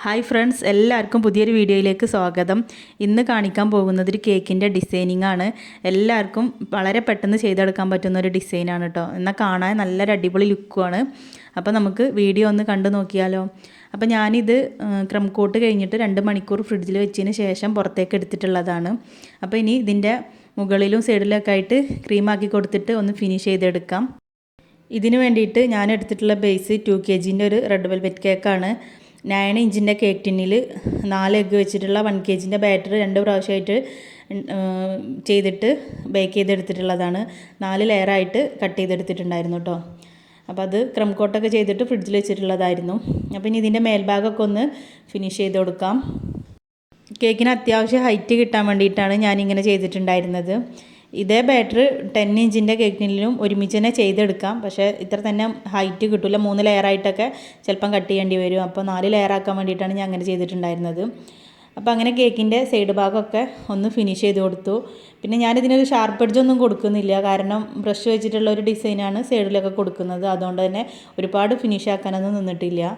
Hi friends, എല്ലാവർക്കും പുതിയൊരു വീഡിയോയിലേക്ക് സ്വാഗതം. ഇന്ന് കാണിക്കാൻ പോകുന്നത് ഒരു കേക്കിൻ്റെ ഡിസൈനിങ് ആണ്. എല്ലാവർക്കും വളരെ പെട്ടെന്ന് ചെയ്തെടുക്കാൻ പറ്റുന്ന ഒരു ഡിസൈനാണ് കേട്ടോ. എന്നാൽ കാണാൻ നല്ലൊരു അടിപൊളി ലുക്കുമാണ്. അപ്പോൾ നമുക്ക് വീഡിയോ ഒന്ന് കണ്ടു നോക്കിയാലോ. അപ്പോൾ ഞാനിത് ക്രം കോട്ട് കഴിഞ്ഞിട്ട് 2 മണിക്കൂർ ഫ്രിഡ്ജിൽ വെച്ചതിന് ശേഷം പുറത്തേക്ക് എടുത്തിട്ടുള്ളതാണ്. അപ്പോൾ ഇനി ഇതിൻ്റെ മുകളിലും സൈഡിലൊക്കെ ആയിട്ട് ക്രീമാക്കി കൊടുത്തിട്ട് ഒന്ന് ഫിനിഷ് ചെയ്തെടുക്കാം. ഇതിന് വേണ്ടിയിട്ട് ഞാൻ എടുത്തിട്ടുള്ള ബേസ് 2 kg ഒരു റെഡ് വെൽവെറ്റ് കേക്കാണ്. 9 ഇഞ്ചിൻ്റെ കേക്ക് ടിന്നിൽ 4 എഗ്ഗ് വെച്ചിട്ടുള്ള 1 kg ബാറ്റർ 2 പ്രാവശ്യമായിട്ട് ചെയ്തിട്ട് ബേക്ക് ചെയ്തെടുത്തിട്ടുള്ളതാണ്. 4 ലെയറായിട്ട് കട്ട് ചെയ്തെടുത്തിട്ടുണ്ടായിരുന്നു കേട്ടോ. അപ്പോൾ അത് ക്രം കോട്ടൊക്കെ ചെയ്തിട്ട് ഫ്രിഡ്ജിൽ വെച്ചിട്ടുള്ളതായിരുന്നു. അപ്പോൾ ഇനി ഇതിൻ്റെ മേൽഭാഗമൊക്കെ ഒന്ന് ഫിനിഷ് ചെയ്ത് കൊടുക്കാം. കേക്കിന് അത്യാവശ്യം ഹൈറ്റ് കിട്ടാൻ വേണ്ടിയിട്ടാണ് ഞാനിങ്ങനെ ചെയ്തിട്ടുണ്ടായിരുന്നത്. ഇതേ ബാറ്റർ 10 ഇഞ്ചിൻ്റെ കേക്കിനും ഒരുമിച്ച് തന്നെ ചെയ്തെടുക്കാം. പക്ഷേ ഇത്ര തന്നെ ഹൈറ്റ് കിട്ടില്ല, 3 ലെയറായിട്ടൊക്കെ ചിലപ്പം കട്ട് ചെയ്യേണ്ടി വരും. അപ്പോൾ 4 ലെയറാക്കാൻ വേണ്ടിയിട്ടാണ് ഞാൻ അങ്ങനെ ചെയ്തിട്ടുണ്ടായിരുന്നത്. അപ്പോൾ അങ്ങനെ കേക്കിൻ്റെ സൈഡ് ഭാഗമൊക്കെ ഒന്ന് ഫിനിഷ് ചെയ്ത് കൊടുത്തു. പിന്നെ ഞാനിതിനൊരു ഷാർപ്പ് എഡ്ജൊന്നും കൊടുക്കുന്നില്ല, കാരണം ബ്രഷ് വെച്ചിട്ടുള്ള ഒരു ഡിസൈനാണ് സൈഡിലൊക്കെ കൊടുക്കുന്നത്. അതുകൊണ്ട് തന്നെ ഒരുപാട് ഫിനിഷ് ആക്കാനൊന്നും നിന്നിട്ടില്ല.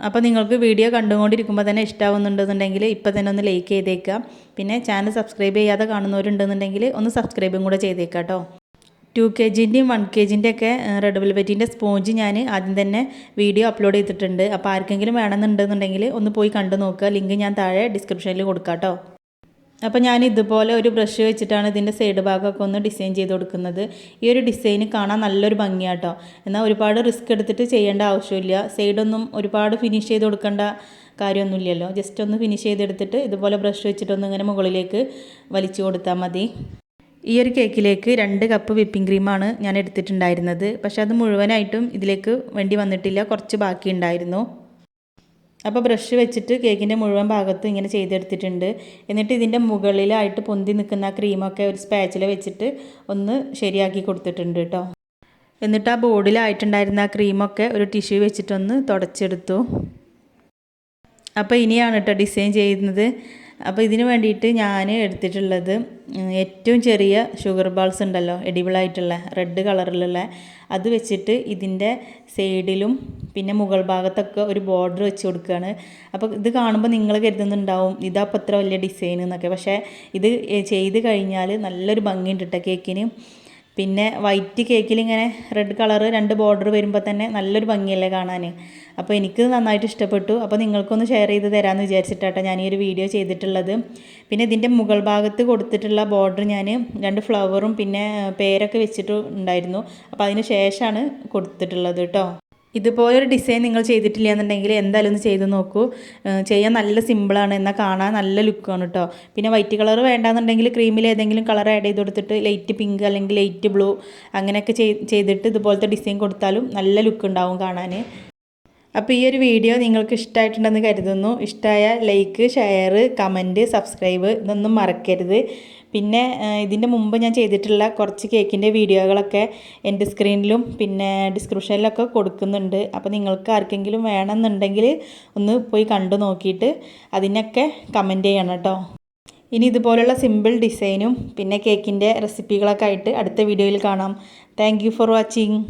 അപ്പോൾ നിങ്ങൾക്ക് വീഡിയോ കണ്ടുകൊണ്ടിരിക്കുമ്പോൾ തന്നെ ഇഷ്ടമാവുന്നുണ്ടെന്നുണ്ടെങ്കിൽ ഇപ്പോൾ തന്നെ ഒന്ന് ലൈക്ക് ചെയ്തേക്കാം. പിന്നെ ചാനൽ സബ്സ്ക്രൈബ് ചെയ്യാതെ കാണുന്നവരുണ്ടെന്നുണ്ടെങ്കിൽ ഒന്ന് സബ്സ്ക്രൈബും കൂടെ ചെയ്തേക്കാം കേട്ടോ. 2 kgൻ്റെയും 1 kgൻ്റെ ഒക്കെ റെഡ് വെൽവെറ്റിൻ്റെ സ്പോഞ്ച് ഞാൻ ആദ്യം തന്നെ വീഡിയോ അപ്ലോഡ് ചെയ്തിട്ടുണ്ട്. അപ്പോൾ ആർക്കെങ്കിലും വേണമെന്നുണ്ടെന്നുണ്ടെങ്കിൽ ഒന്ന് പോയി കണ്ടു നോക്കുക. ലിങ്ക് ഞാൻ താഴെ ഡിസ്ക്രിപ്ഷനിൽ കൊടുക്കാം കേട്ടോ. അപ്പോൾ ഞാൻ ഇതുപോലെ ഒരു ബ്രഷ് വെച്ചിട്ടാണ് ഇതിൻ്റെ സൈഡ് ഭാഗമൊക്കെ ഒന്ന് ഡിസൈൻ ചെയ്ത് കൊടുക്കുന്നത്. ഈ ഒരു ഡിസൈൻ കാണാൻ നല്ലൊരു ഭംഗിയാട്ടോ. എന്നാൽ ഒരുപാട് റിസ്ക് എടുത്തിട്ട് ചെയ്യേണ്ട ആവശ്യമില്ല. സൈഡൊന്നും ഒരുപാട് ഫിനിഷ് ചെയ്ത് കൊടുക്കേണ്ട കാര്യമൊന്നുമില്ലല്ലോ. ജസ്റ്റ് ഒന്ന് ഫിനിഷ് ചെയ്തെടുത്തിട്ട് ഇതുപോലെ ബ്രഷ് വെച്ചിട്ടൊന്ന് ഇങ്ങനെ മുകളിലേക്ക് വലിച്ചു കൊടുത്താൽ മതി. ഈ ഒരു കേക്കിലേക്ക് 2 കപ്പ് വിപ്പിംഗ് ക്രീമാണ് ഞാൻ എടുത്തിട്ടുണ്ടായിരുന്നത്. പക്ഷേ അത് മുഴുവനായിട്ടും ഇതിലേക്ക് വേണ്ടി വന്നിട്ടില്ല, കുറച്ച് ബാക്കിയുണ്ടായിരുന്നു. അപ്പോൾ ബ്രഷ് വെച്ചിട്ട് കേക്കിൻ്റെ മുഴുവൻ ഭാഗത്തും ഇങ്ങനെ ചെയ്തെടുത്തിട്ടുണ്ട്. എന്നിട്ട് ഇതിൻ്റെ മുകളിലായിട്ട് പൊന്തി നിൽക്കുന്ന ക്രീമൊക്കെ ഒരു സ്പാച്ചില വെച്ചിട്ട് ഒന്ന് ശരിയാക്കി കൊടുത്തിട്ടുണ്ട് കേട്ടോ. എന്നിട്ട് ആ ബോർഡിലായിട്ടുണ്ടായിരുന്ന ആ ക്രീമൊക്കെ ഒരു ടിഷ്യൂ വെച്ചിട്ടൊന്ന് തുടച്ചെടുത്തു. അപ്പോൾ ഇനിയാണ് കേട്ടോ ഡിസൈൻ ചെയ്യുന്നത്. അപ്പോൾ ഇതിന് വേണ്ടിയിട്ട് ഞാൻ എടുത്തിട്ടുള്ളത് ഏറ്റവും ചെറിയ ഷുഗർ ബാൾസ് ഉണ്ടല്ലോ, എഡിബിളായിട്ടുള്ള റെഡ് കളറിലുള്ള, അത് വെച്ചിട്ട് ഇതിൻ്റെ സൈഡിലും പിന്നെ മുകൾ ഭാഗത്തൊക്കെ ഒരു ബോർഡർ വെച്ച് കൊടുക്കുകയാണ്. അപ്പോൾ ഇത് കാണുമ്പോൾ നിങ്ങൾ കരുതുന്നുണ്ടാവും ഇതപ്പോൾ അത്ര വലിയ ഡിസൈൻ എന്നൊക്കെ. പക്ഷേ ഇത് ചെയ്ത് കഴിഞ്ഞാൽ നല്ലൊരു ഭംഗിയുണ്ട് കേട്ടോ കേക്കിന്. പിന്നെ വൈറ്റ് കേക്കിൽ ഇങ്ങനെ റെഡ് കളറ് 2 ബോർഡർ വരുമ്പോൾ തന്നെ നല്ലൊരു ഭംഗിയല്ലേ കാണാൻ. അപ്പോൾ എനിക്ക് നന്നായിട്ട് ഇഷ്ടപ്പെട്ടു. അപ്പോൾ നിങ്ങൾക്കൊന്ന് ഷെയർ ചെയ്ത് തരാമെന്ന് വിചാരിച്ചിട്ടാട്ടോ ഞാൻ ഈ ഒരു വീഡിയോ ചെയ്തിട്ടുള്ളത്. പിന്നെ ഇതിൻ്റെ മുകൾ ഭാഗത്ത് കൊടുത്തിട്ടുള്ള ബോർഡർ ഞാൻ 2 ഫ്ലവറും പിന്നെ പേരൊക്കെ വെച്ചിട്ട് ഉണ്ടായിരുന്നു. അപ്പോൾ അതിന് ശേഷമാണ് കൊടുത്തിട്ടുള്ളത് കേട്ടോ. ഇതുപോലൊരു ഡിസൈൻ നിങ്ങൾ ചെയ്തിട്ടില്ല എന്നുണ്ടെങ്കിൽ എന്തായാലും ഒന്ന് ചെയ്ത് നോക്കൂ. ചെയ്യാൻ നല്ല സിമ്പിളാണ്, എന്നാൽ കാണാൻ നല്ല ലുക്കാണ് കേട്ടോ. പിന്നെ വൈറ്റ് കളർ വേണ്ടാന്നുണ്ടെങ്കിൽ ക്രീമിൽ ഏതെങ്കിലും കളർ ആഡ് ചെയ്ത് കൊടുത്തിട്ട് ലൈറ്റ് പിങ്ക് അല്ലെങ്കിൽ ലൈറ്റ് ബ്ലൂ അങ്ങനെയൊക്കെ ചെയ്തിട്ട് ഇതുപോലത്തെ ഡിസൈൻ കൊടുത്താലും നല്ല ലുക്ക് ഉണ്ടാവും കാണാൻ. അപ്പോൾ ഈ ഒരു വീഡിയോ നിങ്ങൾക്ക് ഇഷ്ടമായിട്ടുണ്ടെന്ന് കരുതുന്നു. ഇഷ്ടമായ ലൈക്ക്, ഷെയർ, കമൻറ്റ്, സബ്സ്ക്രൈബ് ഇതൊന്നും മറക്കരുത്. പിന്നെ ഇതിൻ്റെ മുമ്പ് ഞാൻ ചെയ്തിട്ടുള്ള കുറച്ച് കേക്കിൻ്റെ വീഡിയോകളൊക്കെ എൻ്റെ സ്ക്രീനിലും പിന്നെ ഡിസ്ക്രിപ്ഷനിലൊക്കെ കൊടുക്കുന്നുണ്ട്. അപ്പോൾ നിങ്ങൾക്ക് ആർക്കെങ്കിലും വേണമെന്നുണ്ടെങ്കിൽ ഒന്ന് പോയി കണ്ടു നോക്കിയിട്ട് അതിനൊക്കെ കമൻറ്റ് ചെയ്യണം കേട്ടോ. ഇനി ഇതുപോലുള്ള സിമ്പിൾ ഡിസൈനും പിന്നെ കേക്കിൻ്റെ റെസിപ്പികളൊക്കെ ആയിട്ട് അടുത്ത വീഡിയോയിൽ കാണാം. Thank you for watching.